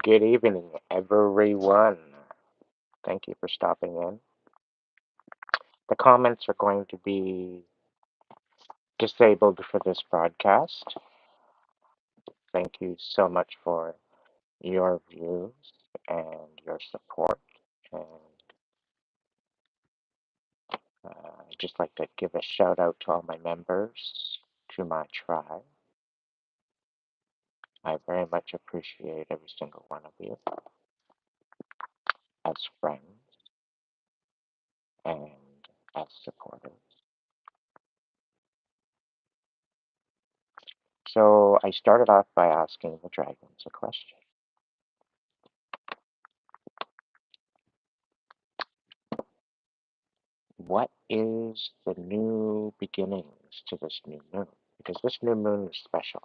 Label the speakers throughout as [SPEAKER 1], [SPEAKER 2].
[SPEAKER 1] Good evening, everyone. Thank you for stopping in. The comments are going to be disabled for this broadcast. Thank you so much for your views and your support. And I'd just like to give a shout out to all my members, to my tribe. I very much appreciate every single one of you as friends and as supporters. So I started off by asking the dragons a question. What is the new beginnings to this new moon? Because this new moon is special,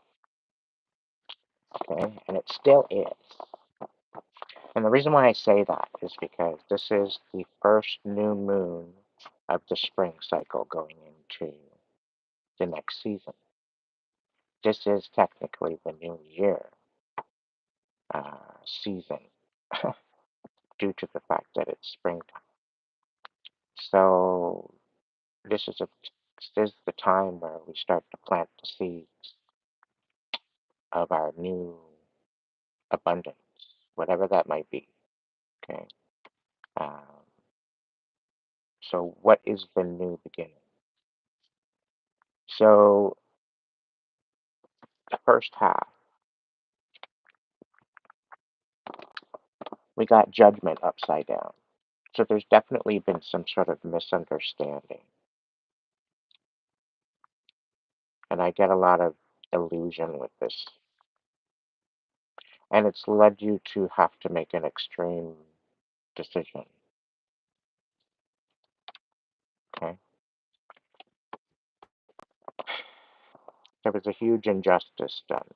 [SPEAKER 1] okay? And it still is. And the reason why I say that is because this is the first new moon of the spring cycle going into the next season. This is technically the new year season due to the fact that it's springtime. So this is a this is the time where we start to plant the seeds of our new abundance, whatever that might be. Okay. Um, so, what is the new beginning? So, the first half, we got judgment upside down. So, there's definitely been some sort of misunderstanding. And I get a lot of illusion with this. And it's led you to have to make an extreme decision. Okay. There was a huge injustice done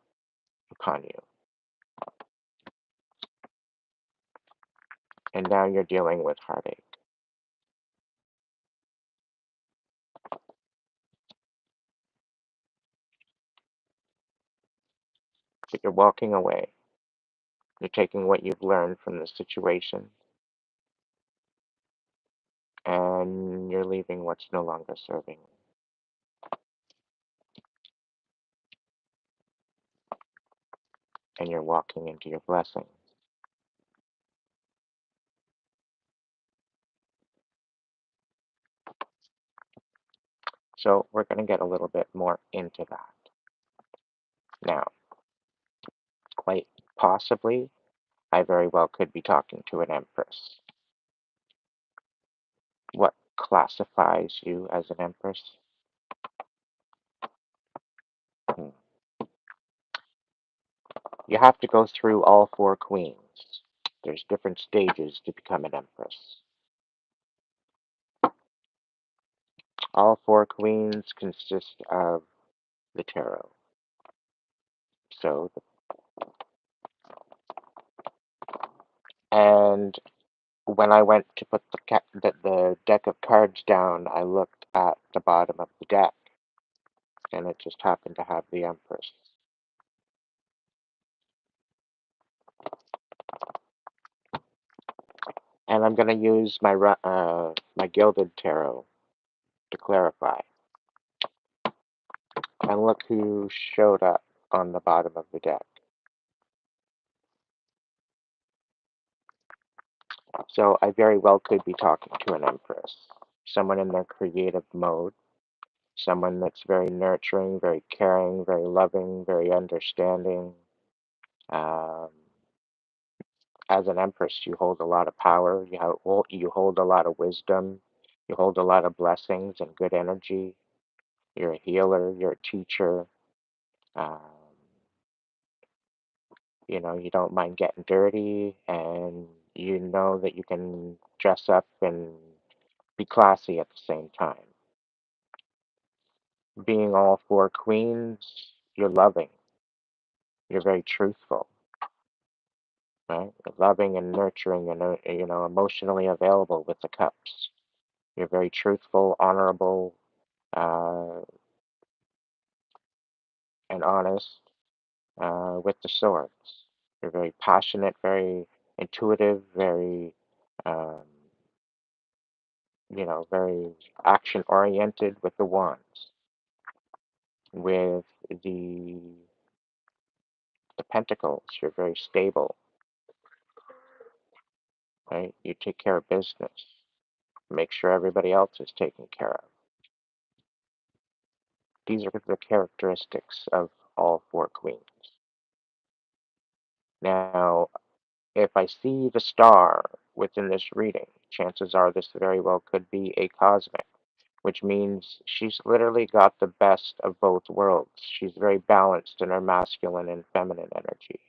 [SPEAKER 1] upon you. And now you're dealing with heartache. But you're walking away. You're taking what you've learned from the situation and you're leaving what's no longer serving. And you're walking into your blessing. So we're going to get a little bit more into that. Now, quite possibly, I very well could be talking to an empress. What classifies you as an empress? Hmm. You have to go through all four queens. There's different stages to become an empress. All four queens consist of the tarot. So, and when I went to put the deck of cards down, I looked at the bottom of the deck, and it just happened to have the Empress. And I'm going to use my Gilded Tarot to clarify. And look who showed up on the bottom of the deck. So I very well could be talking to an Empress, someone in their creative mode, someone that's very nurturing, very caring, very loving, very understanding. Um, as an empress, you hold a lot of power, you hold a lot of wisdom, you hold a lot of blessings and good energy. You're a healer, you're a teacher. Um, you don't mind getting dirty, and you know that you can dress up and be classy at the same time. Being all four queens, you're loving, you're very truthful, right? You're loving and nurturing and emotionally available with the cups. You're very truthful, honorable, uh, and honest with the swords. You're very passionate, very intuitive, very, um, very action oriented with the wands. With the the pentacles, you're very stable, right? You take care of business, make sure everybody else is taken care of. These are the characteristics of all four queens. Now, if I see the star within this reading, chances are this very well could be a cosmic, which means she's literally got the best of both worlds. She's very balanced in her masculine and feminine energy.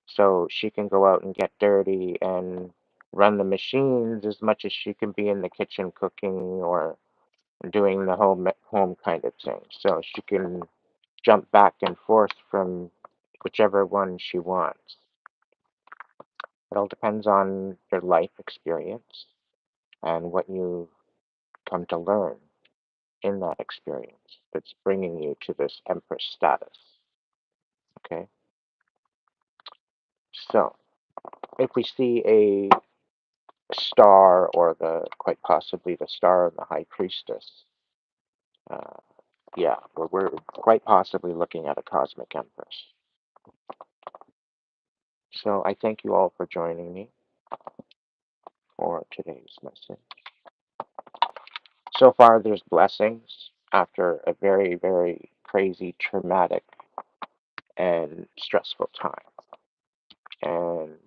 [SPEAKER 1] So she can go out and get dirty and run the machines as much as she can be in the kitchen cooking or doing the home kind of thing. So she can jump back and forth from whichever one she wants. It all depends on your life experience and what you come to learn in that experience that's bringing you to this Empress status. Okay? So, if we see a star or the quite possibly the star of the High Priestess, uh, yeah, we're quite possibly looking at a cosmic Empress. So, I thank you all for joining me for today's message. So far, there's blessings after a very, very crazy, traumatic, and stressful time. And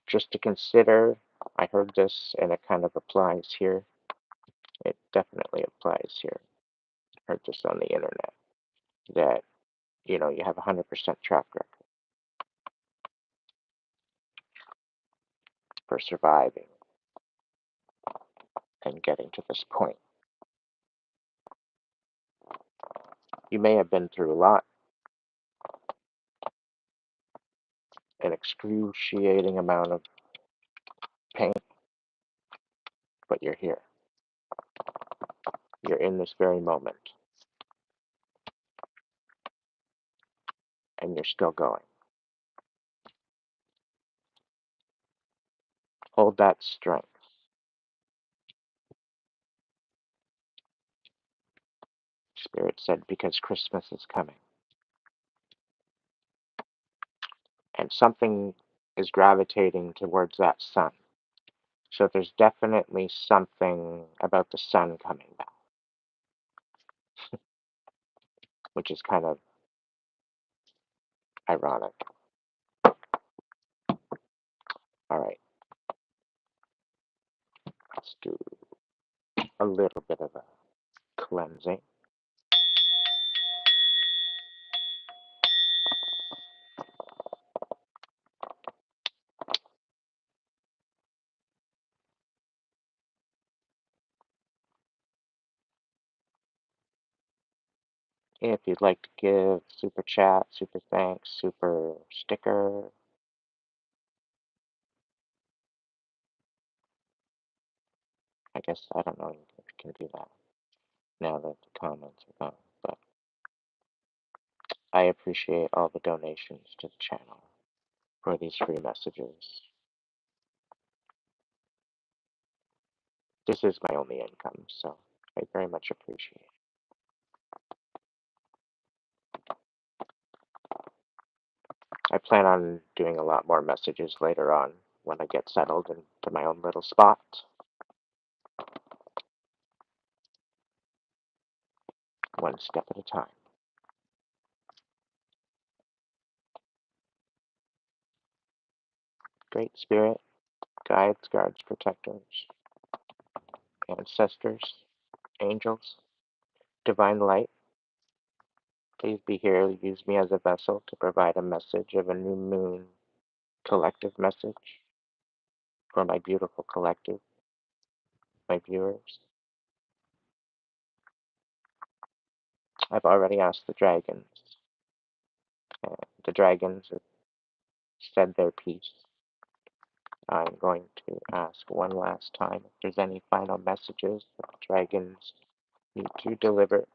[SPEAKER 1] just to consider, I heard this and it kind of applies here. It definitely applies here. I heard this on the internet that, you have a 100% track record for surviving and getting to this point. You may have been through a lot, an excruciating amount of pain, but you're here. You're in this very moment, and you're still going. Hold that strength. Spirit said, because Christmas is coming. And something is gravitating towards that sun. So there's definitely something about the sun coming back, which is kind of ironic. All right, let's do a little bit of a cleansing. If you'd like to give super chat, super thanks, super sticker, I guess I don't know if you can do that now that the comments are gone. But I appreciate all the donations to the channel for these free messages. This is my only income, so I very much appreciate it. I plan on doing a lot more messages later on when I get settled into my own little spot. One step at a time. Great Spirit, guides, guards, protectors, ancestors, angels, divine light, please be here. Use me as a vessel to provide a message of a new moon collective message for my beautiful collective, my viewers. I've already asked the dragons. The dragons have said their piece. I'm going to ask one last time if there's any final messages that the dragons need to deliver.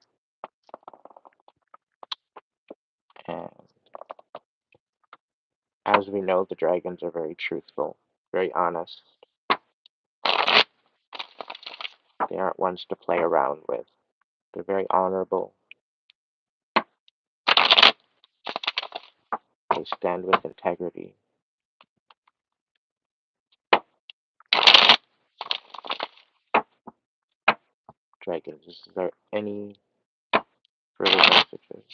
[SPEAKER 1] And as we know, the dragons are very truthful, very honest. They aren't ones to play around with. They're very honorable. They stand with integrity. Dragons, is there any further messages?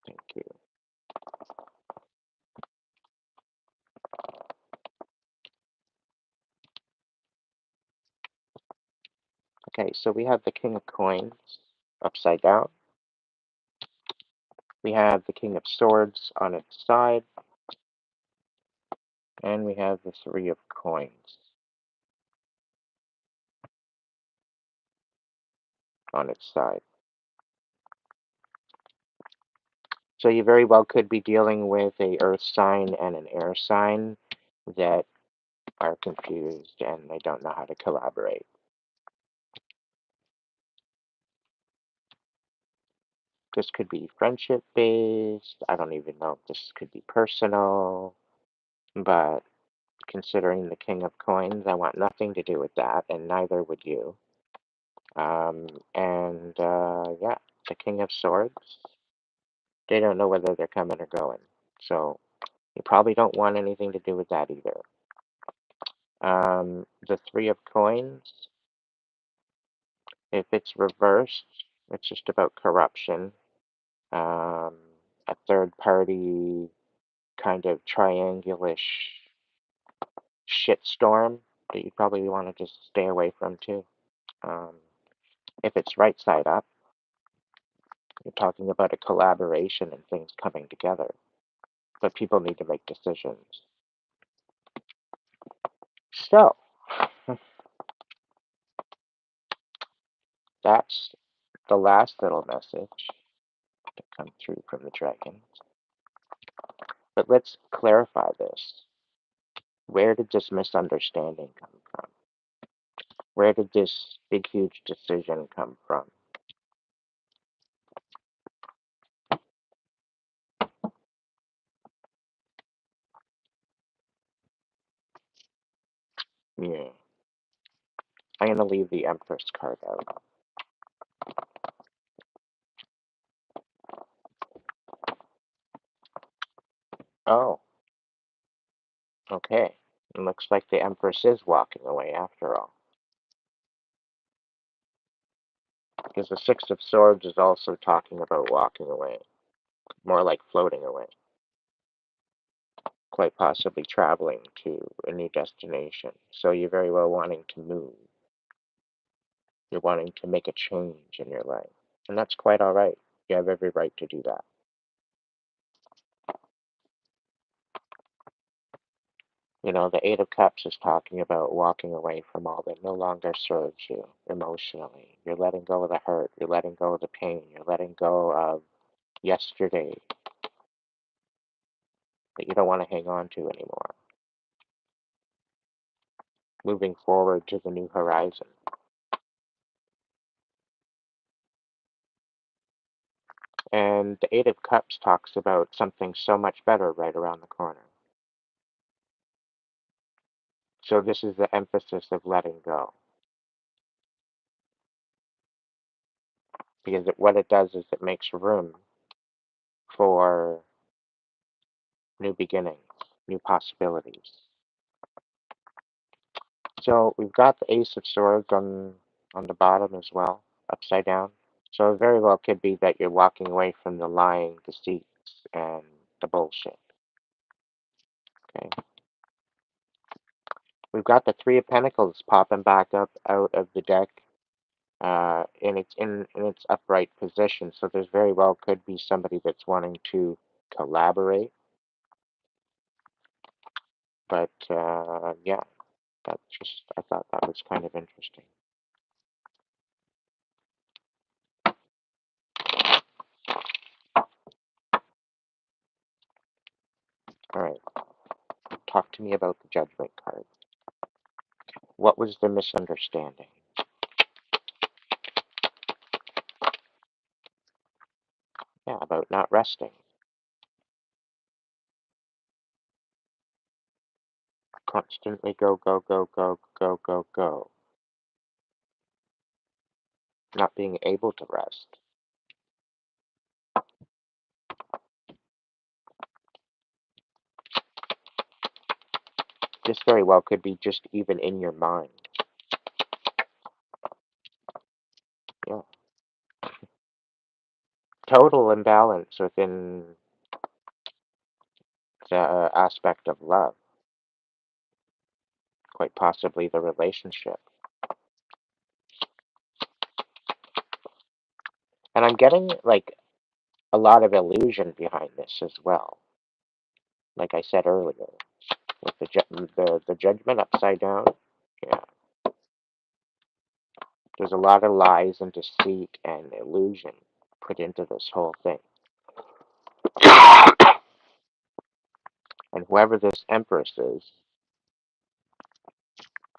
[SPEAKER 1] Thank you. Okay, so we have the King of Coins upside down. We have the King of Swords on its side. And we have the Three of Coins on its side. So you very well could be dealing with a earth sign and an air sign that are confused and they don't know how to collaborate. This could be friendship based. I don't even know if this could be personal, but considering the King of Coins, I want nothing to do with that, and neither would you. Yeah, the King of Swords, they don't know whether they're coming or going. So you probably don't want anything to do with that either. The Three of Coins, if it's reversed, it's just about corruption. Um, a third party kind of triangulish shitstorm that you probably want to just stay away from too. Um, if it's right side up, you're talking about a collaboration and things coming together. But people need to make decisions. So, that's the last little message to come through from the dragons. But let's clarify this. Where did this misunderstanding come from? Where did this big, huge decision come from? Yeah. I'm going to leave the Empress card out. Oh, okay. It looks like the Empress is walking away after all. Because the Six of Swords is also talking about walking away. More like floating away. Quite possibly traveling to a new destination. So you're very well wanting to move. You're wanting to make a change in your life. And that's quite all right. You have every right to do that. You know, the Eight of Cups is talking about walking away from all that no longer serves you emotionally. You're letting go of the hurt. You're letting go of the pain. You're letting go of yesterday that you don't want to hang on to anymore. Moving forward to the new horizon. And the Eight of Cups talks about something so much better right around the corner. So this is the emphasis of letting go. Because what it does is it makes room for new beginnings, new possibilities. So we've got the Ace of Swords on the bottom as well, upside down. So it very well could be that you're walking away from the lying, deceits, and the bullshit. Okay. We've got the Three of Pentacles popping back up out of the deck, in its upright position. So there's very well could be somebody that's wanting to collaborate. But yeah, I thought that was kind of interesting. All right, talk to me about the judgment card. What was the misunderstanding? Yeah, about not resting. Constantly go, go, go, go, go, go, go. Not being able to rest. This very well could be just even in your mind. Yeah. Total imbalance within the aspect of love, quite possibly the relationship. And I'm getting like a lot of illusion behind this as well. Like I said earlier, with the judgment upside down. Yeah, there's a lot of lies and deceit and illusion put into this whole thing. And whoever this empress is,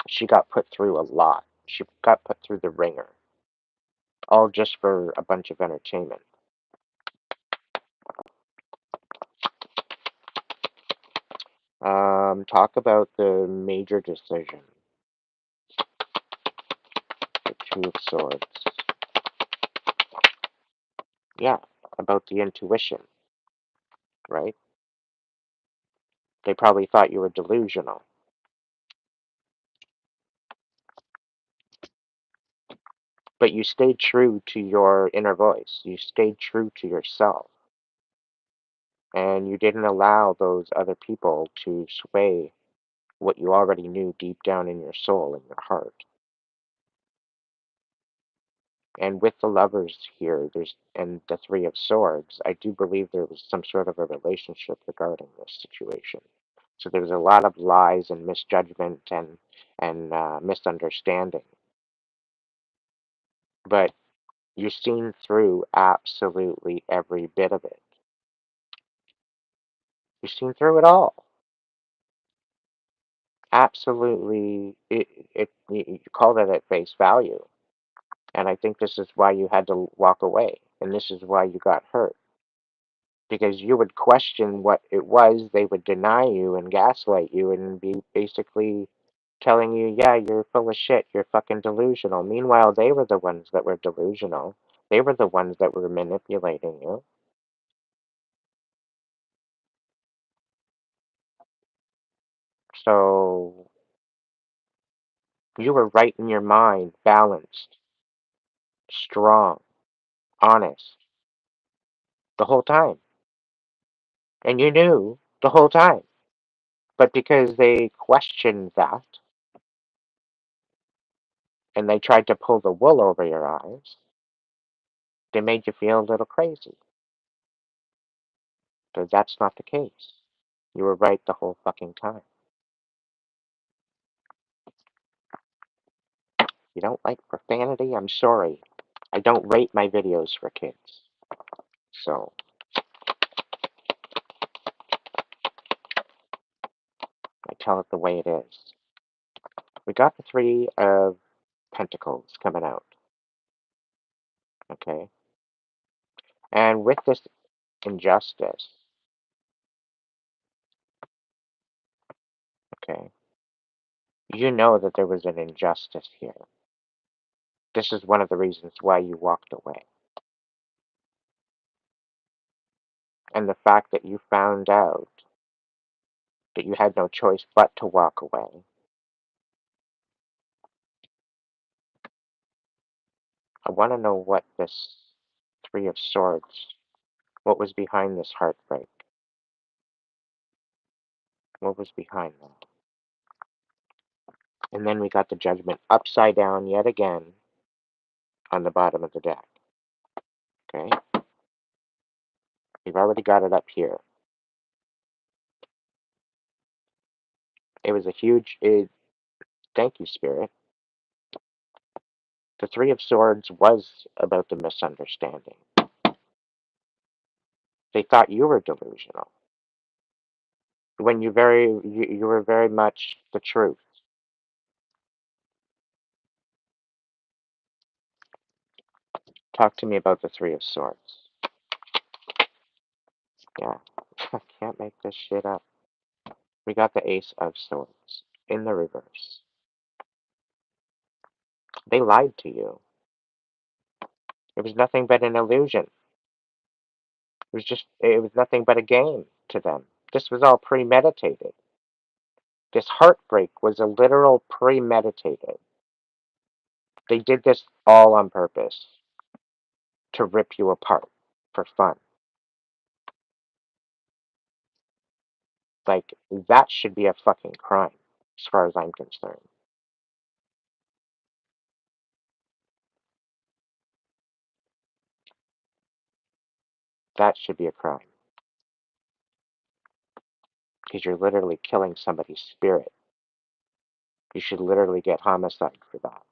[SPEAKER 1] she got put through a lot. She got put through the ringer, all just for a bunch of entertainment. Talk about the major decision, the Two of Swords. Yeah, about the intuition, right? They probably thought you were delusional, but you stayed true to your inner voice. You stayed true to yourself, and you didn't allow those other people to sway what you already knew deep down in your soul, in your heart. And with the lovers here, and the Three of Swords, I do believe there was some sort of a relationship regarding this situation. So there was a lot of lies and misjudgment and misunderstanding. But you've seen through absolutely every bit of it. You've seen through it all. Absolutely, you call that at face value. And I think this is why you had to walk away, and this is why you got hurt. Because you would question what it was, they would deny you and gaslight you and be basically telling you, yeah, you're full of shit, you're fucking delusional. Meanwhile, they were the ones that were delusional. They were the ones that were manipulating you. So you were right in your mind, balanced, strong, honest, the whole time. And you knew the whole time. But because they questioned that and they tried to pull the wool over your eyes, they made you feel a little crazy. But that's not the case. You were right the whole fucking time. You don't like profanity? I'm sorry. I don't rate my videos for kids. So, I tell it the way it is. We got the Three of Pentacles coming out. Okay? And with this injustice, okay, you know that there was an injustice here. This is one of the reasons why you walked away. And the fact that you found out that you had no choice but to walk away. I want to know what this Three of Swords, what was behind this heartbreak? What was behind that? And then we got the Judgment upside down yet again on the bottom of the deck. Okay? We've already got it up here. It was a huge, Thank you, Spirit. The Three of Swords was about the misunderstanding. They thought you were delusional when you were very much the truth. Talk to me about the Three of Swords. Yeah, I can't make this shit up. We got the Ace of Swords in the reverse. They lied to you. It was nothing but an illusion. It was nothing but a game to them. This was all premeditated. This heartbreak was a literal premeditated. They did this all on purpose to rip you apart for fun. Like, that should be a fucking crime, as far as I'm concerned. That should be a crime. Because you're literally killing somebody's spirit. You should literally get homicide for that.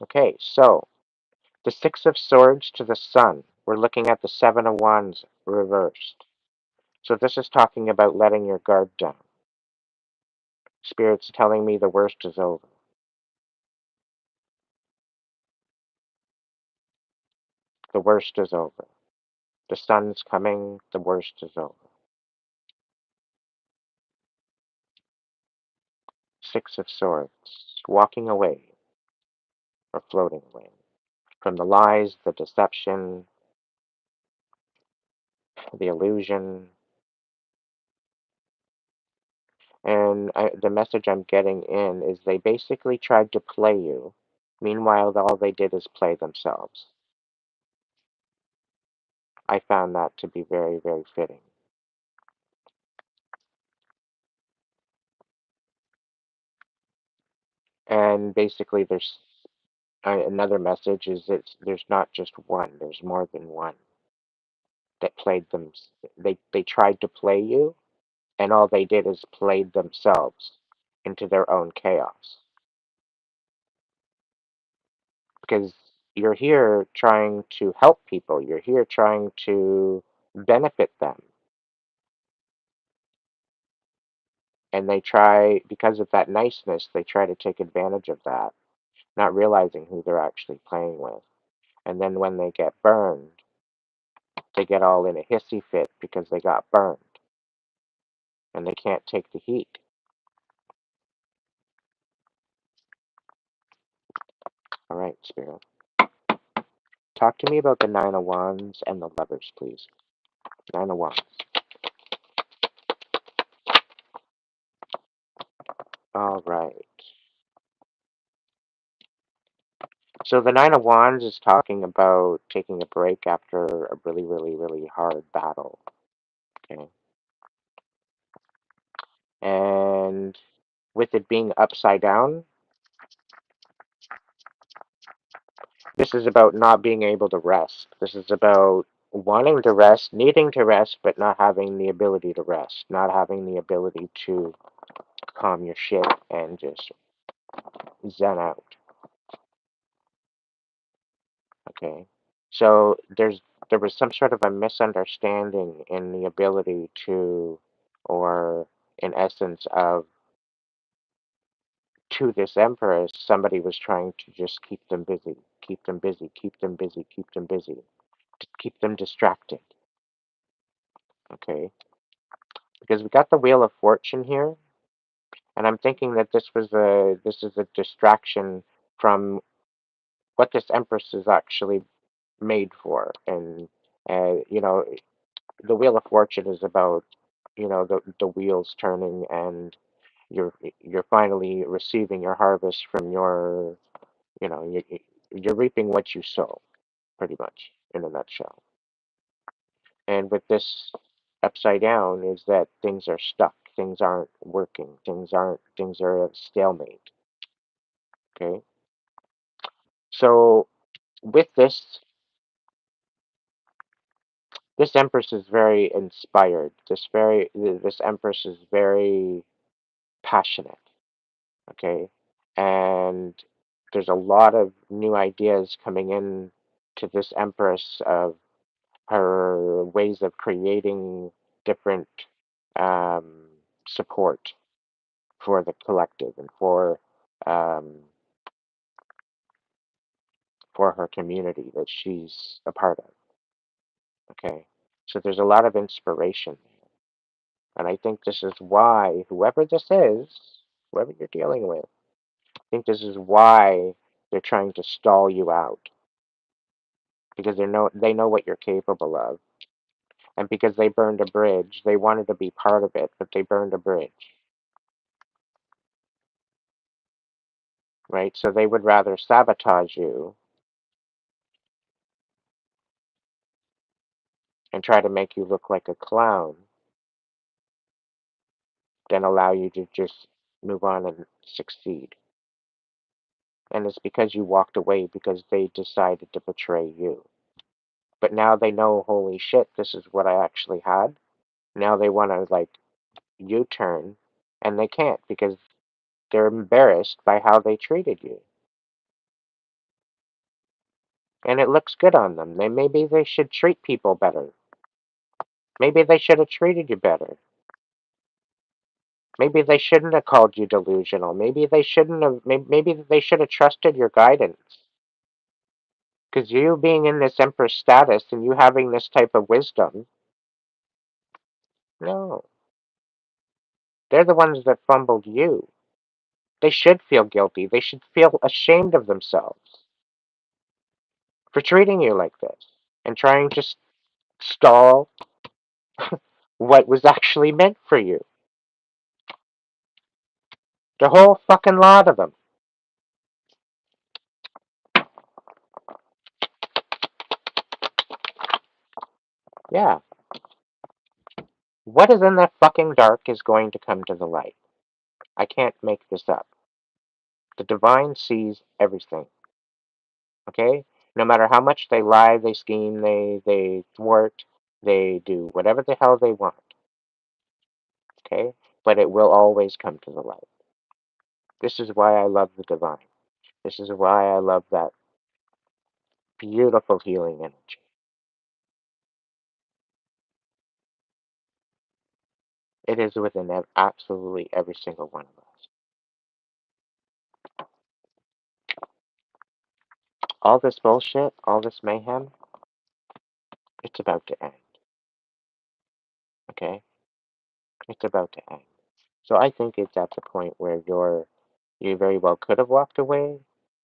[SPEAKER 1] Okay, so the Six of Swords to the Sun. We're looking at the Seven of Wands reversed. So this is talking about letting your guard down. Spirit's telling me the worst is over. The worst is over. The sun's coming. The worst is over. Six of Swords. Walking away or floating away from the lies, the deception, the illusion. And the message I'm getting in is they basically tried to play you. Meanwhile, all they did is play themselves. I found that to be very, very fitting. And basically, there's another message is that there's not just one, there's more than one that played them. They tried to play you, and all they did is played themselves into their own chaos. Because you're here trying to help people, you're here trying to benefit them. And they try, because of that niceness, they try to take advantage of that, not realizing who they're actually playing with. And then when they get burned, they get all in a hissy fit because they got burned and they can't take the heat. All right, Spirit. Talk to me about the Nine of Wands and the Lovers, please. Nine of Wands. All right. So the Nine of Wands is talking about taking a break after a really, really, really hard battle. Okay. And with it being upside down, this is about not being able to rest. This is about wanting to rest, needing to rest, but not having the ability to rest, not having the ability to calm your shit and just zen out. Okay. So there was some sort of a misunderstanding in the ability to, or in essence of, to this empress, somebody was trying to just keep them busy, keep them busy, keep them busy, keep them busy, to keep them distracted. Okay. Because we got the Wheel of Fortune here, and I'm thinking that this is a distraction from what this empress is actually made for. And you know, the Wheel of Fortune is about, the wheels turning, and you're finally receiving your harvest from your, you know you, you're reaping what you sow, pretty much in a nutshell. And with this upside down is that things are stuck, things aren't working, things are at stalemate. Okay, so with this, This empress is very inspired. This empress is very passionate. Okay, and there's a lot of new ideas coming in to this empress of her ways of creating different um, support for the collective and um, for her community that she's a part of. Okay, so there's a lot of inspiration there, and I think this is why whoever you're dealing with, I think this is why they're trying to stall you out because they know what you're capable of, and because they burned a bridge, they wanted to be part of it, but they burned a bridge, right? So they would rather sabotage you and try to make you look like a clown than allow you to just move on and succeed. And it's because you walked away because they decided to betray you. But now they know, holy shit, this is what I actually had. Now they want to like U-turn, and they can't because they're embarrassed by how they treated you. And it looks good on them. Maybe they should treat people better. Maybe they should have treated you better. Maybe they shouldn't have called you delusional. Maybe they shouldn't have. Maybe they should have trusted your guidance. Because you being in this empress status and you having this type of wisdom, no, they're the ones that fumbled you. They should feel guilty. They should feel ashamed of themselves for treating you like this and trying to stall what was actually meant for you. The whole fucking lot of them. Yeah. What is in the fucking dark is going to come to the light. I can't make this up. The divine sees everything. Okay? No matter how much they lie, they scheme, they thwart, they do whatever the hell they want. Okay? But it will always come to the light. This is why I love the divine. This is why I love that beautiful healing energy. It is within absolutely every single one of us. All this bullshit, all this mayhem, it's about to end. Okay? It's about to end. So I think it's at the point where you very well could have walked away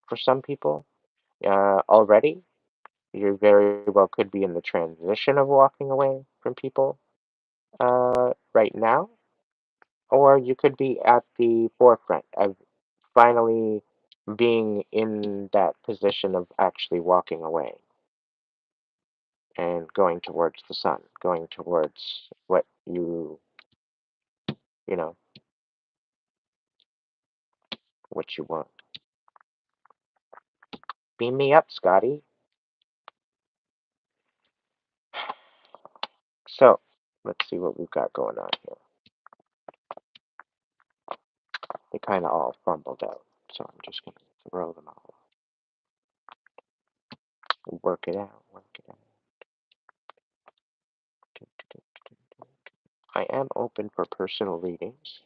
[SPEAKER 1] for some people already. You very well could be in the transition of walking away from people right now, or you could be at the forefront of finally being in that position of actually walking away and going towards the sun, going towards what you know, what you want. Beam me up, Scotty. So, let's see what we've got going on here. They kind of all fumbled out, so I'm just going to throw them all. Work it out, work it out. I am open for personal readings.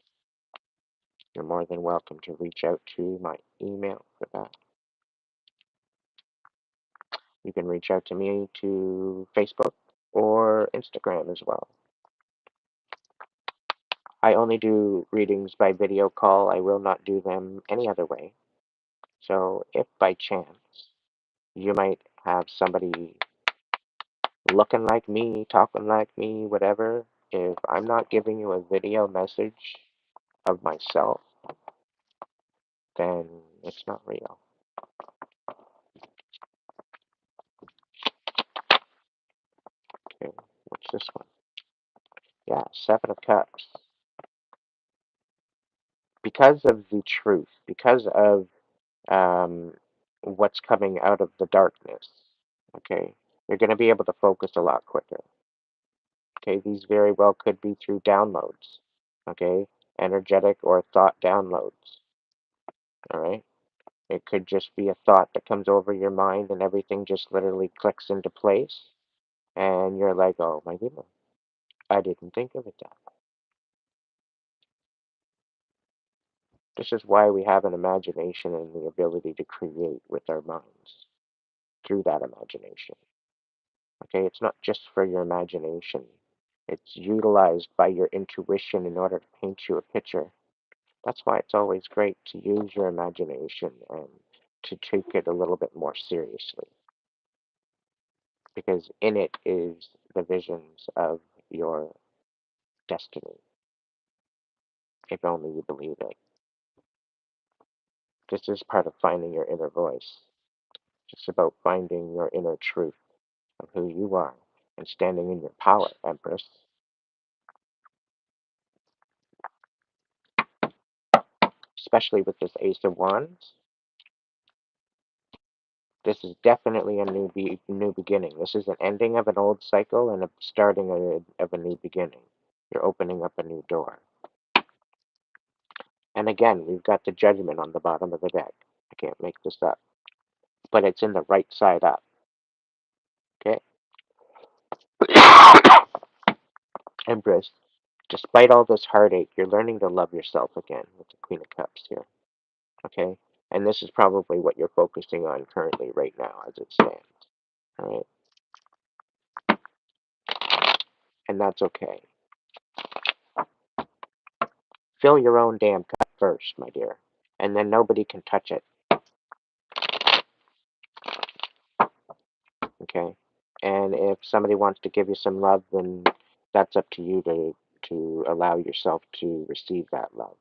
[SPEAKER 1] You're more than welcome to reach out to my email for that. You can reach out to me to Facebook or Instagram as well. I only do readings by video call. I will not do them any other way. So if by chance you might have somebody looking like me, talking like me, whatever, if I'm not giving you a video message of myself, then it's not real. Okay, what's this one? Yeah, Seven of Cups. Because of the truth, because of um, what's coming out of the darkness, okay, you're going to be able to focus a lot quicker. Okay, these very well could be through downloads. Okay, energetic or thought downloads. All right. It could just be a thought that comes over your mind and everything just literally clicks into place. And you're like, oh my goodness, I didn't think of it that way. This is why we have an imagination and the ability to create with our minds through that imagination. Okay, it's not just for your imagination. It's utilized by your intuition in order to paint you a picture. That's why it's always great to use your imagination and to take it a little bit more seriously, because in it is the visions of your destiny, if only you believe it. This is part of finding your inner voice. It's about finding your inner truth of who you are and standing in your power, Empress. Especially with this Ace of Wands. This is definitely a new beginning. This is an ending of an old cycle and a starting of a new beginning. You're opening up a new door. And again, we've got the Judgment on the bottom of the deck. I can't make this up. But it's in the right side up. Okay? Empress, despite all this heartache, you're learning to love yourself again with the Queen of Cups here. Okay? And this is probably what you're focusing on currently right now as it stands. All right? And that's okay. Fill your own damn cup first, my dear. And then nobody can touch it. Okay? And if somebody wants to give you some love, then that's up to you to allow yourself to receive that love.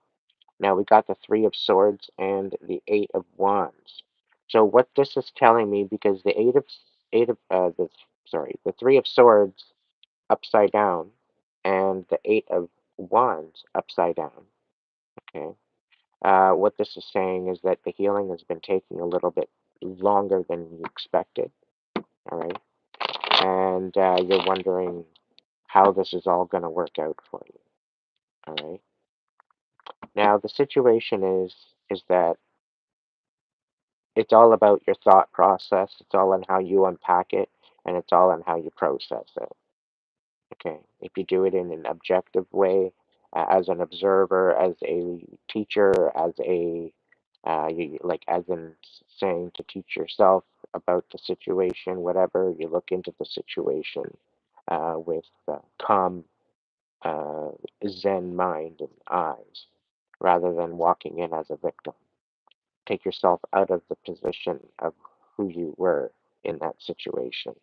[SPEAKER 1] Now we got the Three of Swords and the Eight of Wands. So what this is telling me, because the the Three of Swords upside down and the Eight of Wands upside down. Okay. What this is saying is that the healing has been taking a little bit longer than you expected. All right. And you're wondering how this is all going to work out for you. All right. Now the situation is that it's all about your thought process. It's all on how you unpack it, and it's all on how you process it. Okay. If you do it in an objective way, as an observer, as a teacher, as a like as in saying to teach yourself about the situation, whatever, you look into the situation with calm, uh, Zen mind and eyes, rather than walking in as a victim. Take yourself out of the position of who you were in that situation,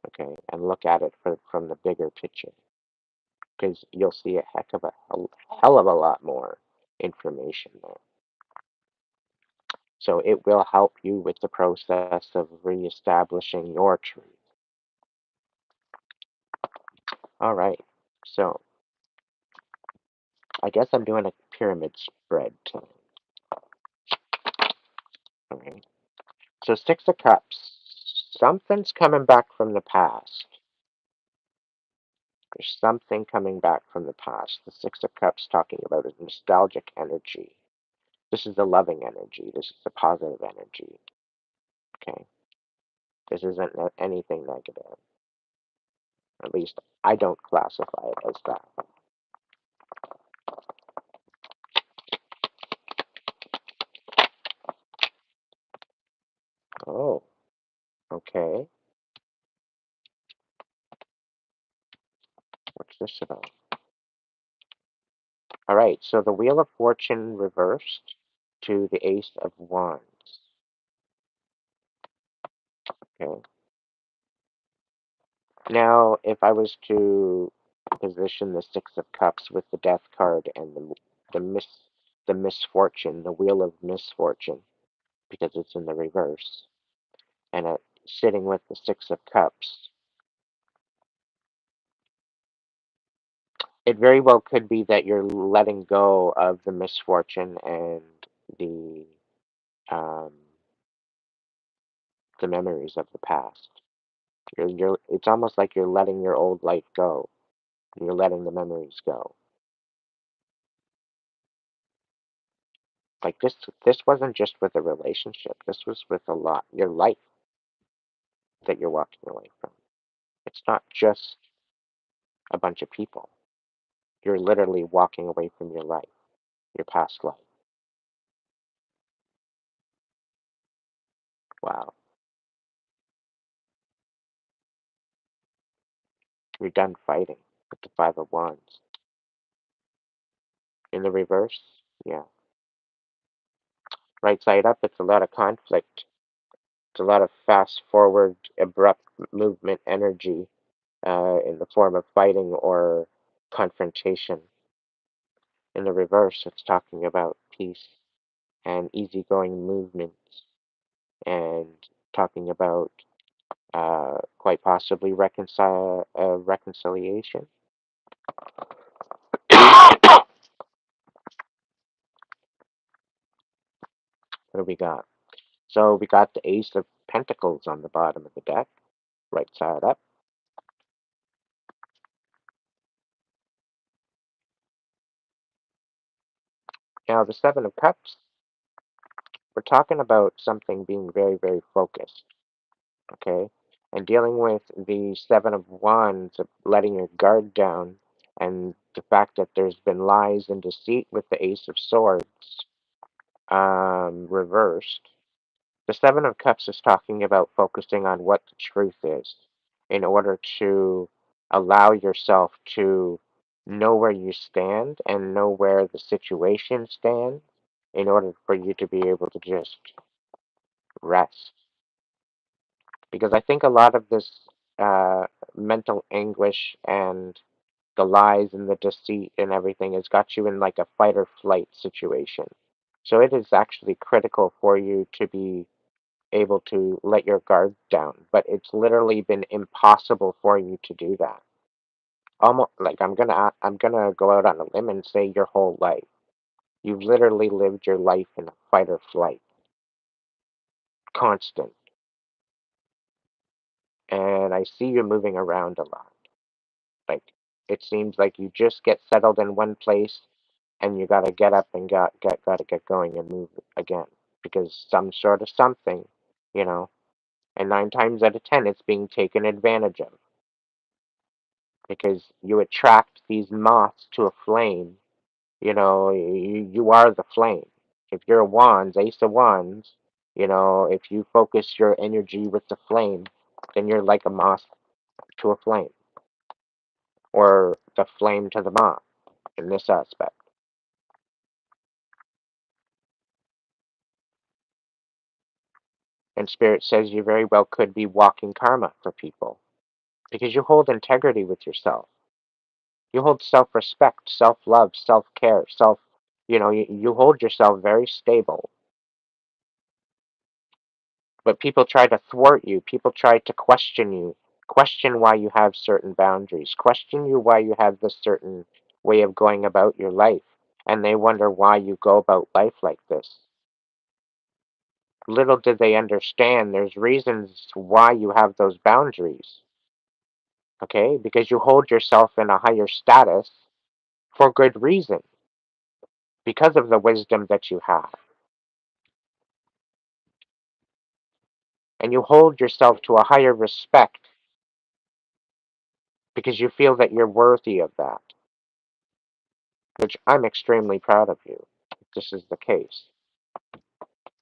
[SPEAKER 1] okay, and look at it from the bigger picture, because you'll see a hell of a lot more information there. So it will help you with the process of reestablishing your truth. All right. So I guess I'm doing a pyramid spread tonight. All right. So Six of Cups. Something's coming back from the past. There's something coming back from the past. The Six of Cups talking about a nostalgic energy. This is the loving energy. This is the positive energy. Okay. This isn't anything negative. At least I don't classify it as that. Oh, okay. What's this about? All right. So the Wheel of Fortune reversed to the Ace of Wands. Okay. Now, if I was to position the Six of Cups with the Death card and the mis the misfortune, the Wheel of Misfortune, because it's in the reverse, and sitting with the Six of Cups, it very well could be that you're letting go of the misfortune and the um, the memories of the past. It's almost like you're letting your old life go. You're letting the memories go. Like this wasn't just with a relationship. This was with a lot, your life that you're walking away from. It's not just a bunch of people. You're literally walking away from your life, your past life. Wow. You're done fighting with the Five of Wands. In the reverse, yeah. Right side up, it's a lot of conflict. It's a lot of fast forward, abrupt movement energy in the form of fighting or confrontation. In the reverse, it's talking about peace and easygoing movements and talking about quite possibly reconciliation. What do we got? So we got the Ace of Pentacles on the bottom of the deck, right side up. Now the Seven of Cups, we're talking about something being very, very focused, okay? And dealing with the Seven of Wands, of letting your guard down, and the fact that there's been lies and deceit with the Ace of Swords reversed. The Seven of Cups is talking about focusing on what the truth is in order to allow yourself to know where you stand and know where the situation stands in order for you to be able to just rest. Because I think a lot of this uh, mental anguish and the lies and the deceit and everything has got you in like a fight or flight situation. So it is actually critical for you to be able to let your guard down, but it's literally been impossible for you to do that. Almost like I'm gonna go out on a limb and say your whole life. You've literally lived your life in a fight or flight, constant. And I see you moving around a lot. Like it seems like you just get settled in one place and you gotta get up and gotta get going and move again because some sort of something, you know. And 9 times out of 10, it's being taken advantage of because you attract these moths to a flame. You know, you are the flame. If you're a wands, ace of wands, you know, if you focus your energy with the flame, then you're like a moth to a flame, or the flame to the moth in this aspect. And Spirit says you very well could be walking karma for people because you hold integrity with yourself. You hold self respect, self love, self care, you hold yourself very stable. But people try to thwart you. People try to question you, question why you have certain boundaries, question you why you have this certain way of going about your life. And they wonder why you go about life like this. Little did they understand there's reasons why you have those boundaries, okay? Because you hold yourself in a higher status for good reason, because of the wisdom that you have. And you hold yourself to a higher respect because you feel that you're worthy of that, which I'm extremely proud of you, if this is the case.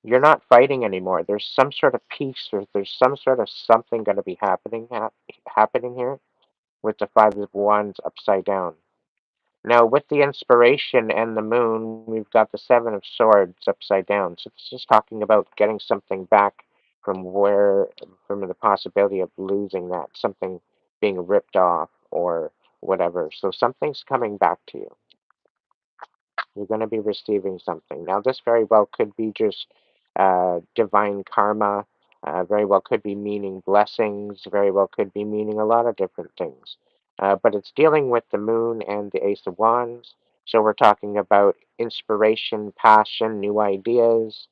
[SPEAKER 1] You're not fighting anymore. There's some sort of peace, or there's some sort of something going to be happening here with the Five of Wands upside down. Now, with the inspiration and the moon, we've got the Seven of Swords upside down. So this is talking about getting something back from from the possibility of losing that, something being ripped off or whatever. So something's coming back to you. You're going to be receiving something. Now, this very well could be just divine karma, very well could be meaning blessings, very well could be meaning a lot of different things. But it's dealing with the moon and the Ace of Wands. So we're talking about inspiration, passion, new ideas,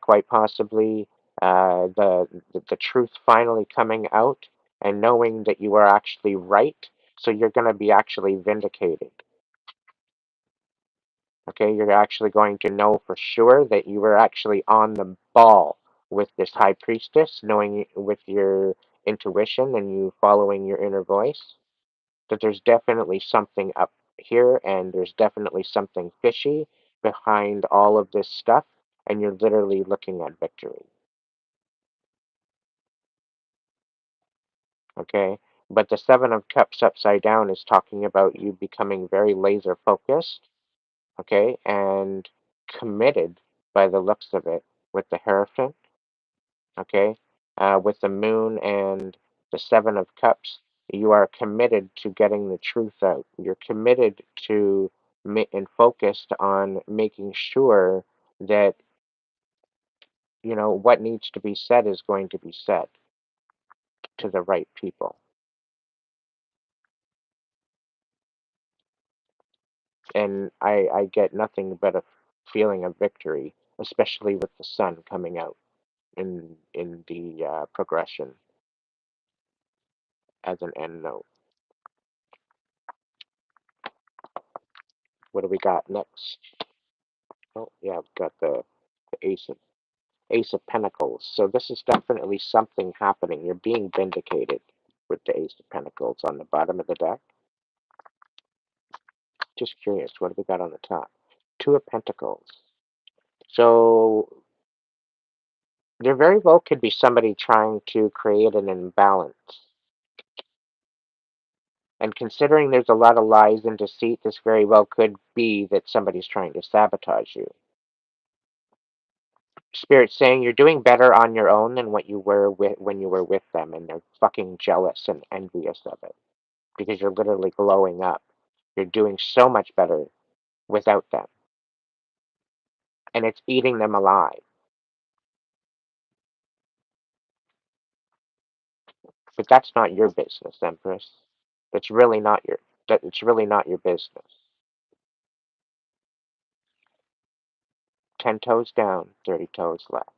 [SPEAKER 1] quite possibly the truth finally coming out. and knowing that you are actually right, so you're going to be actually vindicated. Okay, you're actually going to know for sure that you were actually on the ball with this high priestess, knowing with your intuition and you following your inner voice, that there's definitely something up here and there's definitely something fishy behind all of this stuff, and you're literally looking at victory. Okay, but the Seven of Cups upside down is talking about you becoming very laser focused, okay, and committed by the looks of it with the Hierophant, okay, with the Moon and the Seven of Cups. You are committed to getting the truth out. You're committed to and focused on making sure that what needs to be said is going to be said to the right people. And I get nothing but a feeling of victory, especially with the sun coming out in the progression as an end note. What do we got next? Oh yeah, we've got the Ace of Pentacles. So this is definitely something happening. You're being vindicated with the Ace of Pentacles on the bottom of the deck. Just curious, what do we got on the top? Two of Pentacles. So there very well could be somebody trying to create an imbalance. And considering there's a lot of lies and deceit, this very well could be that somebody's trying to sabotage you. Spirit's saying you're doing better on your own than what you were when you were with them, and they're fucking jealous and envious of it because you're literally glowing up. You're doing so much better without them, and it's eating them alive. But that's not your business, Empress. That's really not your. That it's really not your business. 10 toes down, 30 toes left.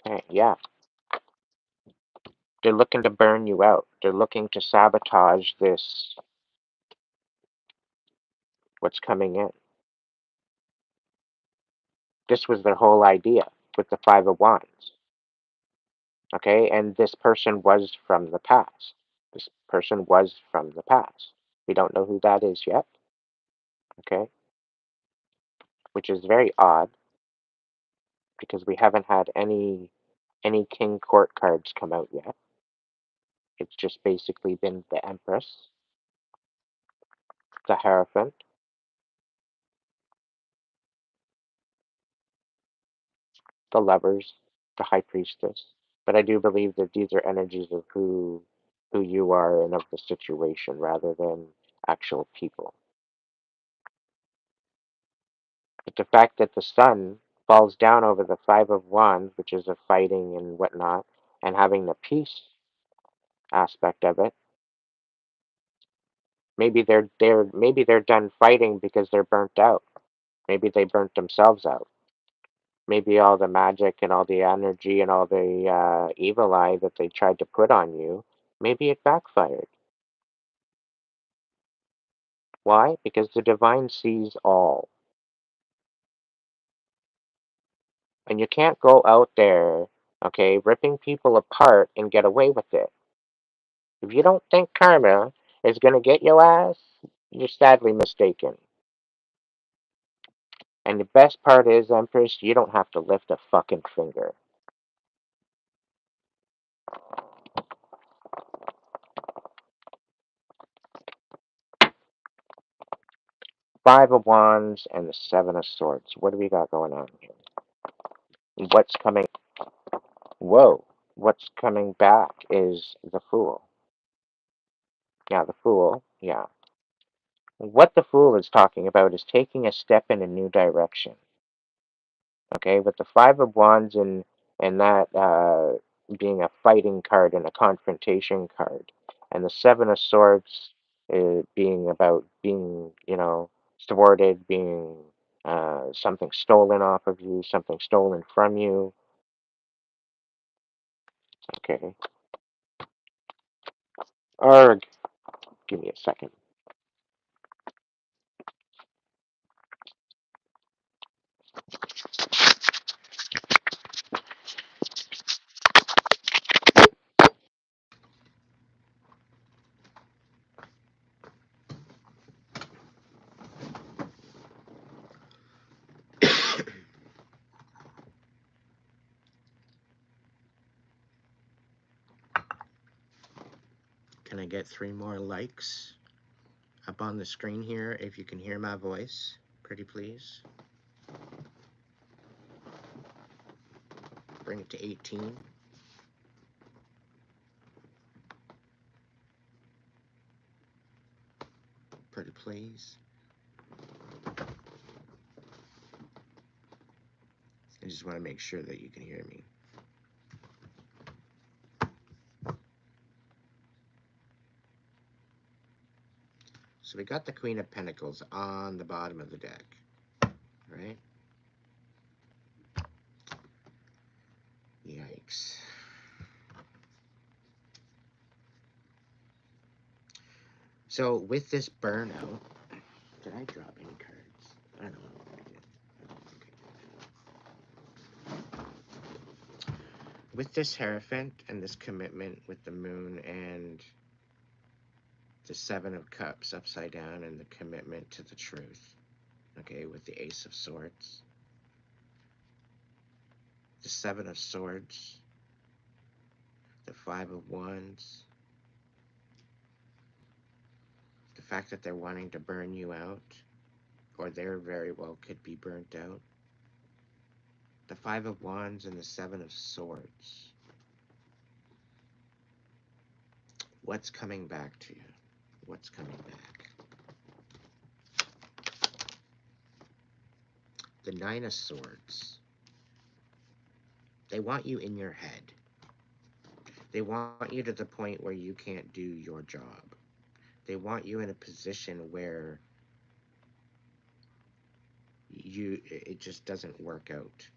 [SPEAKER 1] Okay, yeah. They're looking to burn you out. They're looking to sabotage this, what's coming in. This was their whole idea with the Five of Wands. Okay, and this person was from the past. This person was from the past. We don't know who that is yet. Okay, which is very odd because we haven't had any King Court cards come out yet. It's just basically been the Empress, the Hierophant, the Lovers, the High Priestess. But I do believe that these are energies of who you are and of the situation rather than actual people. But the fact that the sun falls down over the Five of Wands, which is a fighting and whatnot, and having the peace aspect of it, maybe they're done fighting because they're burnt out. Maybe they burnt themselves out. Maybe all the magic and all the energy and all the evil eye that they tried to put on you, maybe it backfired. Why? Because the divine sees all. And you can't go out there, okay, ripping people apart and get away with it. If you don't think karma is going to get your ass, you're sadly mistaken. And the best part is, Empress, you don't have to lift a fucking finger. Five of Wands and the Seven of Swords. What do we got going on here? What's coming? Whoa. What's coming back is the Fool. Yeah, the Fool. Yeah. What the Fool is talking about is taking a step in a new direction. Okay, with the Five of Wands and that being a fighting card and a confrontation card, and the Seven of Swords being about being thwarted, being something stolen off of you, something stolen from you. Okay. Or give me a second. Can I get 3 more likes up on the screen here if you can hear my voice? Pretty please. Bring it to 18. Pretty please. I just want to make sure that you can hear me. So we got the Queen of Pentacles on the bottom of the deck, right? Yikes. So with this burnout, did I drop any cards? I don't know if I did. I don't think I did. With this Hierophant and this commitment with the Moon and the Seven of Cups upside down and the commitment to the truth, okay, with the Ace of Swords, the Seven of Swords, the Five of Wands, the fact that they're wanting to burn you out, or they're very well could be burnt out, the Five of Wands and the Seven of Swords. What's coming back to you? What's coming back? The Nine of Swords. They want you in your head. They want you to the point where you can't do your job. They want you in a position where it just doesn't work out.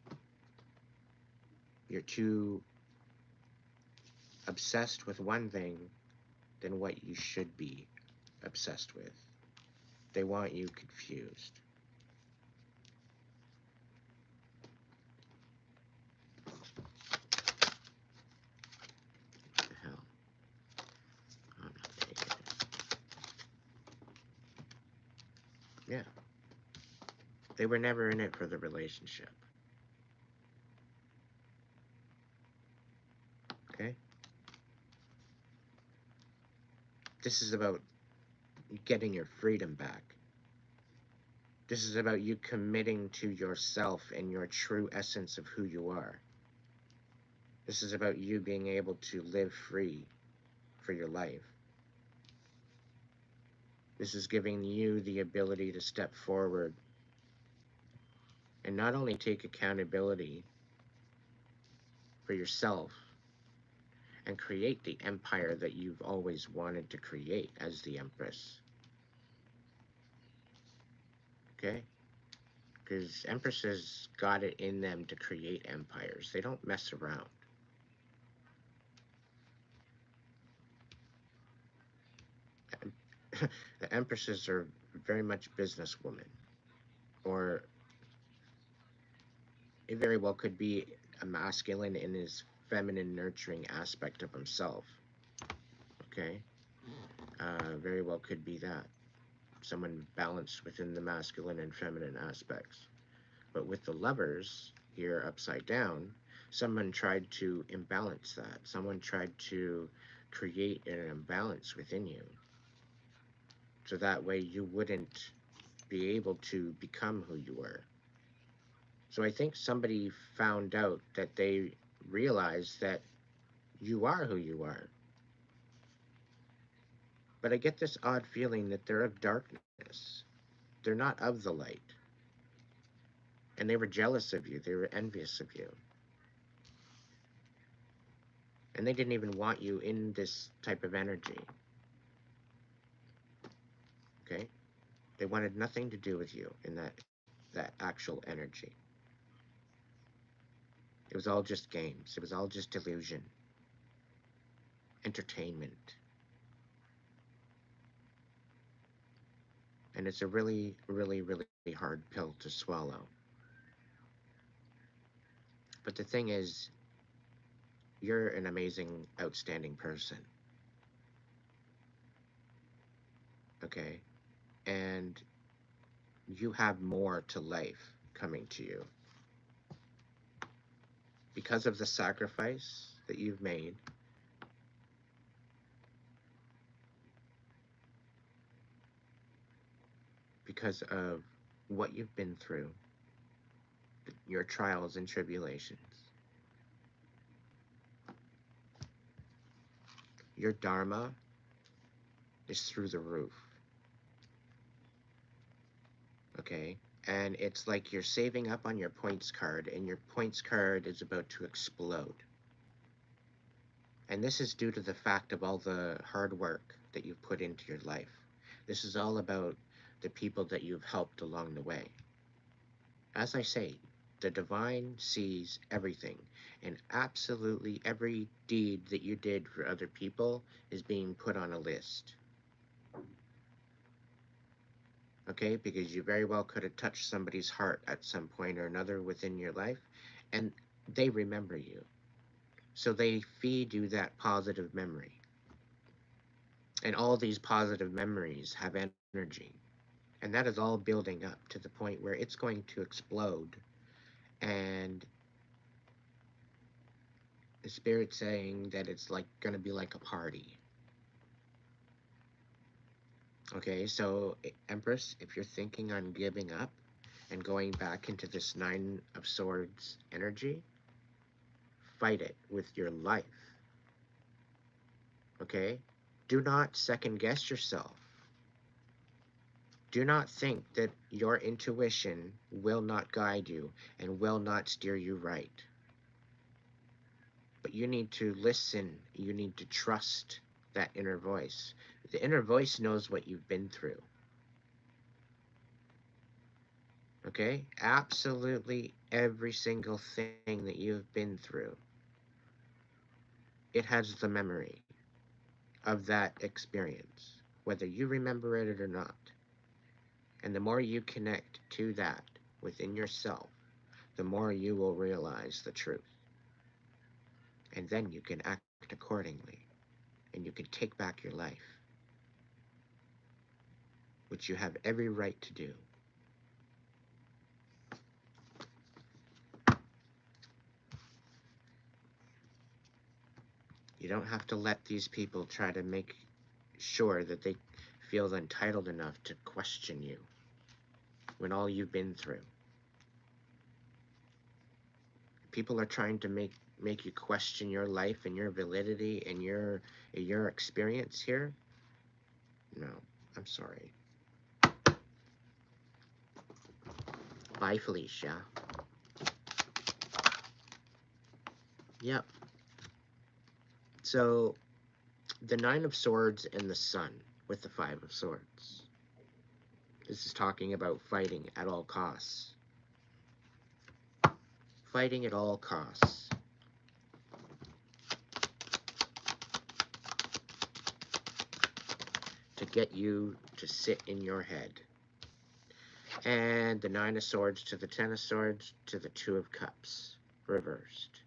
[SPEAKER 1] You're too obsessed with one thing than what you should be obsessed with. They want you confused. What the hell? I'm not taking it. Yeah. They were never in it for the relationship. Okay? This is about getting your freedom back. This is about you committing to yourself and your true essence of who you are. This is about you being able to live free for your life. This is giving you the ability to step forward and not only take accountability for yourself and create the empire that you've always wanted to create as the Empress. Okay? Because Empresses got it in them to create empires. They don't mess around. The Empresses are very much businesswomen, or it very well could be a masculine in his feminine nurturing aspect of himself. Okay? Very well could be that. Someone balanced within the masculine and feminine aspects. But with the Lovers here upside down, someone tried to imbalance that. Someone tried to create an imbalance within you. So that way you wouldn't be able to become who you were. So I think somebody found out that they realized that you are who you are. But I get this odd feeling that they're of darkness. They're not of the light. And they were jealous of you. They were envious of you. And they didn't even want you in this type of energy. Okay? They wanted nothing to do with you in that actual energy. It was all just games. It was all just illusion, entertainment. And it's a really, really, really hard pill to swallow. But the thing is, you're an amazing, outstanding person, okay? And you have more to life coming to you because of the sacrifice that you've made, because of what you've been through, your trials and tribulations. Your dharma is through the roof, okay? And it's like you're saving up on your points card, and your points card is about to explode. And this is due to the fact of all the hard work that you've put into your life. This is all about the people that you've helped along the way. As I say, the divine sees everything, and absolutely every deed that you did for other people is being put on a list. Okay? Because you very well could have touched somebody's heart at some point or another within your life, and they remember you. So they feed you that positive memory. And all these positive memories have energy. And that is all building up to the point where it's going to explode. And the spirit's saying that it's like going to be like a party. Okay, so Empress, if you're thinking on giving up and going back into this Nine of Swords energy, fight it with your life. Okay? Do not second guess yourself. Do not think that your intuition will not guide you and will not steer you right. But you need to listen. You need to trust that inner voice. The inner voice knows what you've been through. Okay? Absolutely every single thing that you've been through, it has the memory of that experience, whether you remember it or not. And the more you connect to that within yourself, the more you will realize the truth. And then you can act accordingly. And you can take back your life, which you have every right to do. You don't have to let these people try to make sure that they feel entitled enough to question you when all you've been through. People are trying to make you question your life and your validity and your experience here. No, I'm sorry. Bye, Felicia. Yep. So the Nine of Swords and the Sun with the Five of Swords. This is talking about fighting at all costs. Fighting at all costs. To get you to sit in your head. And the Nine of Swords to the Ten of Swords to the Two of Cups. Reversed.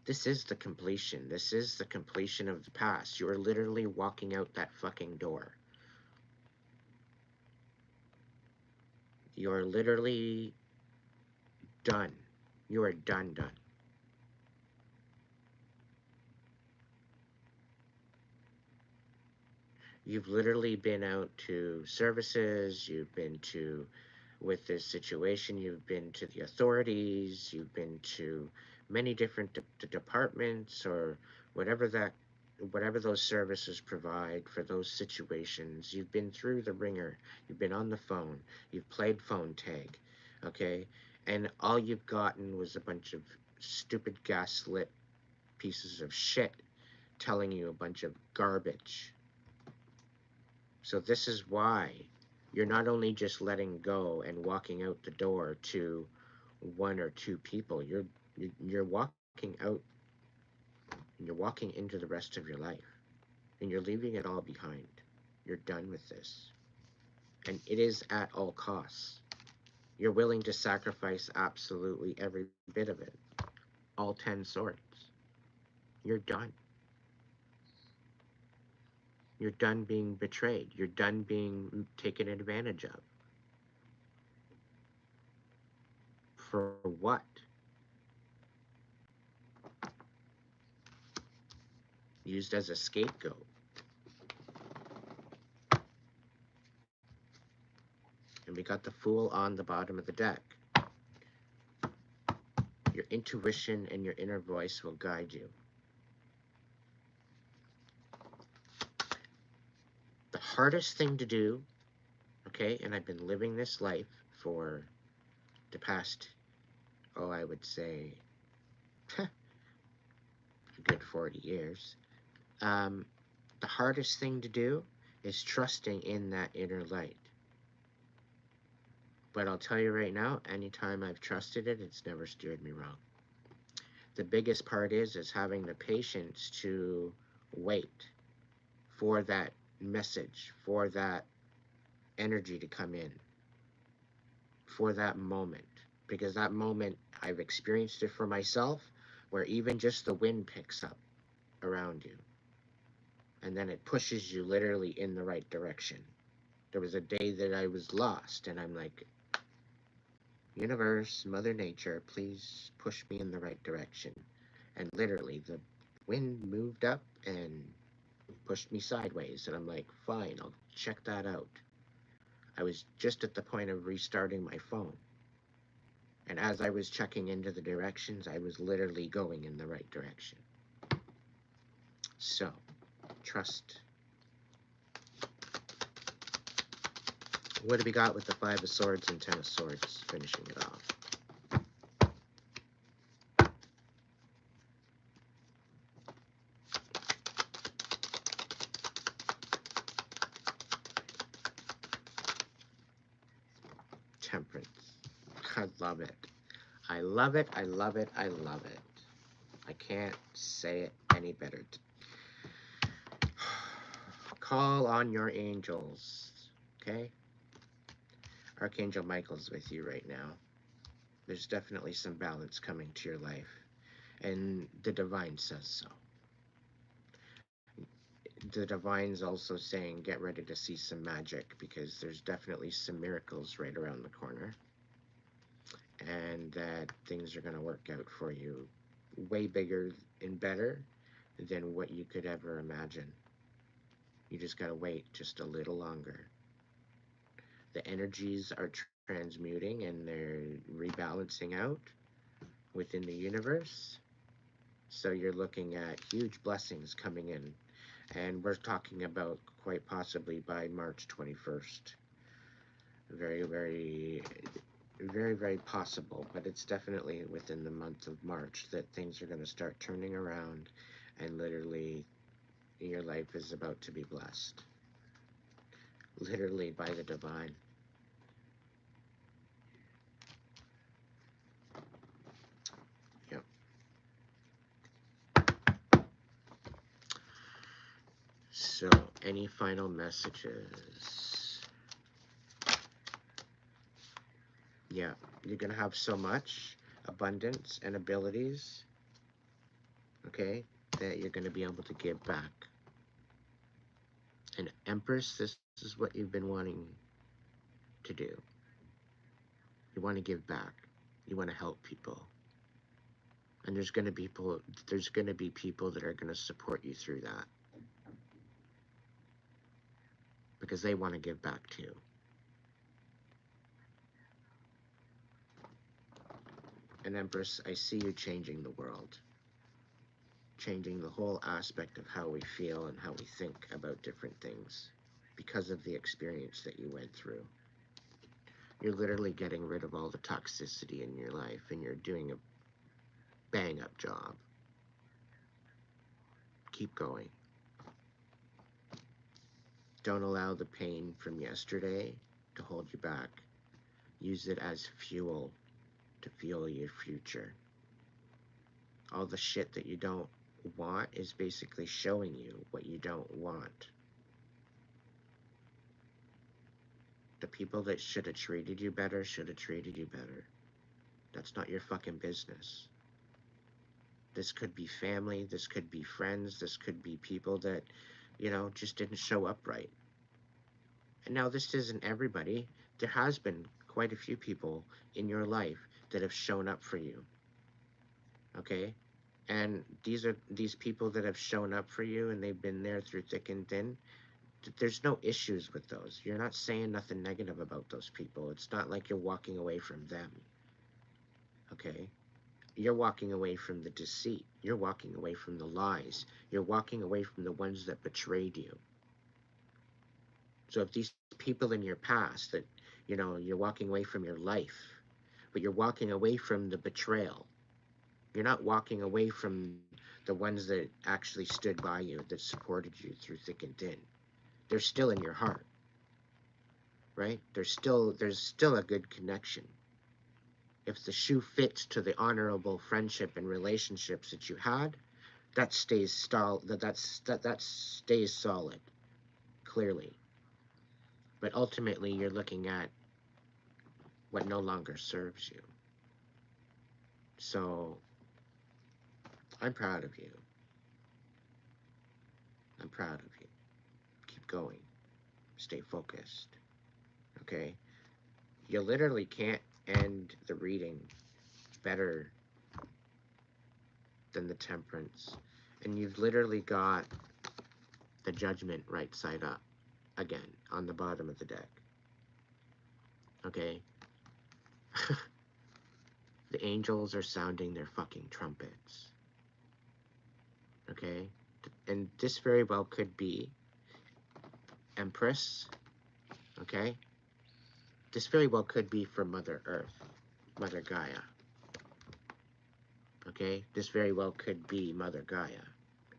[SPEAKER 1] This is the completion. This is the completion of the past. You are literally walking out that fucking door. You are literally done. You are done. You've literally been out to services, you've been to, with this situation, you've been to the authorities, you've been to many different departments or whatever that, whatever those services provide for those situations. You've been through the ringer, you've been on the phone, you've played phone tag, okay? And all you've gotten was a bunch of stupid gaslit pieces of shit telling you a bunch of garbage. So this is why you're not only just letting go and walking out the door to one or two people. You're walking out and you're walking into the rest of your life, and you're leaving it all behind. You're done with this, and it is at all costs. You're willing to sacrifice absolutely every bit of it, all 10 swords. You're done. You're done being betrayed. You're done being taken advantage of. For what? Used as a scapegoat. And we got the Fool on the bottom of the deck. Your intuition and your inner voice will guide you. The hardest thing to do, okay, and I've been living this life for the past, I would say, a good 40 years. The hardest thing to do is trusting in that inner light. But I'll tell you right now, anytime I've trusted it, it's never steered me wrong. The biggest part is having the patience to wait for that message, for that energy to come in, for that moment. Because that moment, I've experienced it for myself, where even just the wind picks up around you, and then it pushes you literally in the right direction. There was a day that I was lost, and I'm like, universe, Mother Nature, please push me in the right direction. And literally, the wind moved up and pushed me sideways, and I'm like, fine, I'll check that out. I was just at the point of restarting my phone. And as I was checking into the directions, I was literally going in the right direction. So, trust. What do we got with the Five of Swords and Ten of Swords, finishing it off? Temperance. I love it. I love it, I love it, I love it. I can't say it any better. Call on your angels, okay? Archangel Michael's with you right now. There's definitely some balance coming to your life, and the divine says so. The divine's also saying get ready to see some magic, because there's definitely some miracles right around the corner, and that things are going to work out for you way bigger and better than what you could ever imagine. You just got to wait just a little longer. The energies are transmuting and they're rebalancing out within the universe. So you're looking at huge blessings coming in. And we're talking about quite possibly by March 21st. Very, very, very, very possible. But it's definitely within the month of March that things are going to start turning around, and literally your life is about to be blessed. Literally by the divine. Yep. So, any final messages? Yeah, you're going to have so much abundance and abilities, okay, that you're going to be able to give back. And Empress, this is what you've been wanting to do. You want to give back. You want to help people. And there's going to be people that are going to support you through that, because they want to give back too. And Empress, I see you changing the world. Changing the whole aspect of how we feel and how we think about different things because of the experience that you went through. You're literally getting rid of all the toxicity in your life, and you're doing a bang up job. Keep going.
[SPEAKER 2] Don't allow the pain from yesterday to hold you back. Use it as fuel to fuel your future. All the shit that you don't want is basically showing you what you don't want. The people that should have treated you better should have treated you better. That's not your fucking business. This could be family, this could be friends, this could be people that, just didn't show up right. And now, this isn't everybody. There has been quite a few people in your life that have shown up for you, okay? And these are these people that have shown up for you and they've been there through thick and thin. There's no issues with those. You're not saying nothing negative about those people. It's not like you're walking away from them, okay? You're walking away from the deceit. You're walking away from the lies. You're walking away from the ones that betrayed you. So if these people in your past that, you're walking away from your life, but you're walking away from the betrayal. You're not walking away from the ones that actually stood by you, that supported you through thick and thin. They're still in your heart, right? There's still a good connection. If the shoe fits to the honorable friendship and relationships that you had, that stays that stays solid, clearly. But ultimately you're looking at what no longer serves you. So I'm proud of you. I'm proud of you. Keep going. Stay focused. Okay? You literally can't end the reading better than the temperance. And you've literally got the judgment right side up again on the bottom of the deck. Okay? The angels are sounding their fucking trumpets. Okay? And this very well could be Empress. Okay? This very well could be for Mother Earth, Mother Gaia. Okay? This very well could be Mother Gaia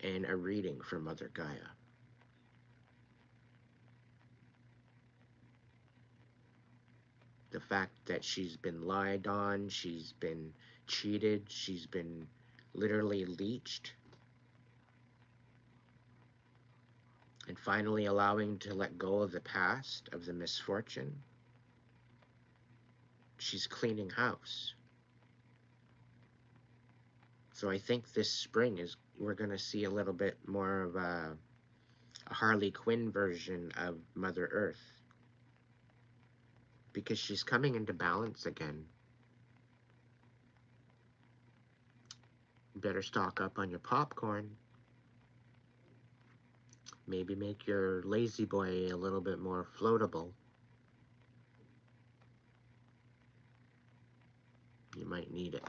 [SPEAKER 2] and a reading for Mother Gaia. The fact that she's been lied on, she's been cheated, she's been literally leeched, and finally allowing to let go of the past, of the misfortune. She's cleaning house. So I think this spring is we're going to see a little bit more of a Harley Quinn version of Mother Earth, because she's coming into balance again. You better stock up on your popcorn. Maybe make your lazy boy a little bit more floatable. You might need it.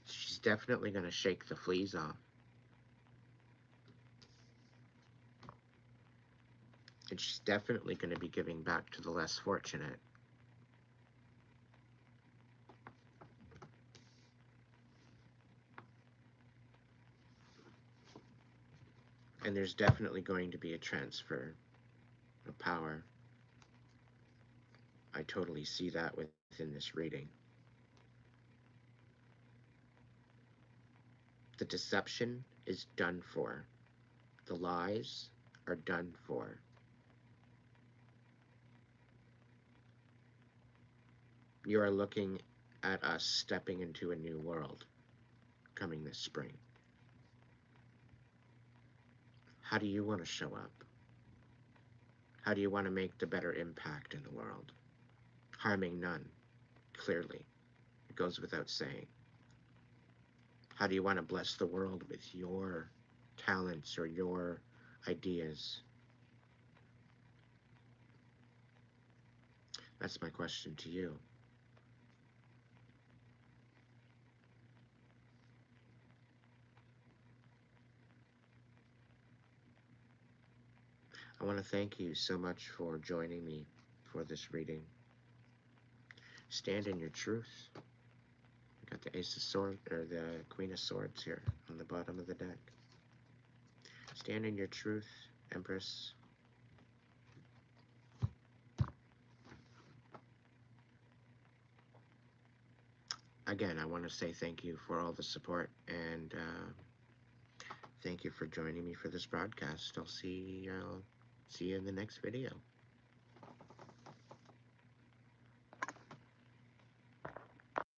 [SPEAKER 2] She's definitely going to shake the fleas off. And she's definitely going to be giving back to the less fortunate. And there's definitely going to be a transfer of power. I totally see that within this reading. The deception is done for. The lies are done for. You are looking at us stepping into a new world coming this spring. How do you want to show up? How do you want to make the better impact in the world? Harming none, clearly. It goes without saying. How do you want to bless the world with your talents or your ideas? That's my question to you. I want to thank you so much for joining me for this reading. Stand in your truth. Got the Ace of Swords, or the Queen of Swords here on the bottom of the deck. Stand in your truth, Empress. Again, I want to say thank you for all the support, and thank you for joining me for this broadcast. I'll see you in the next video.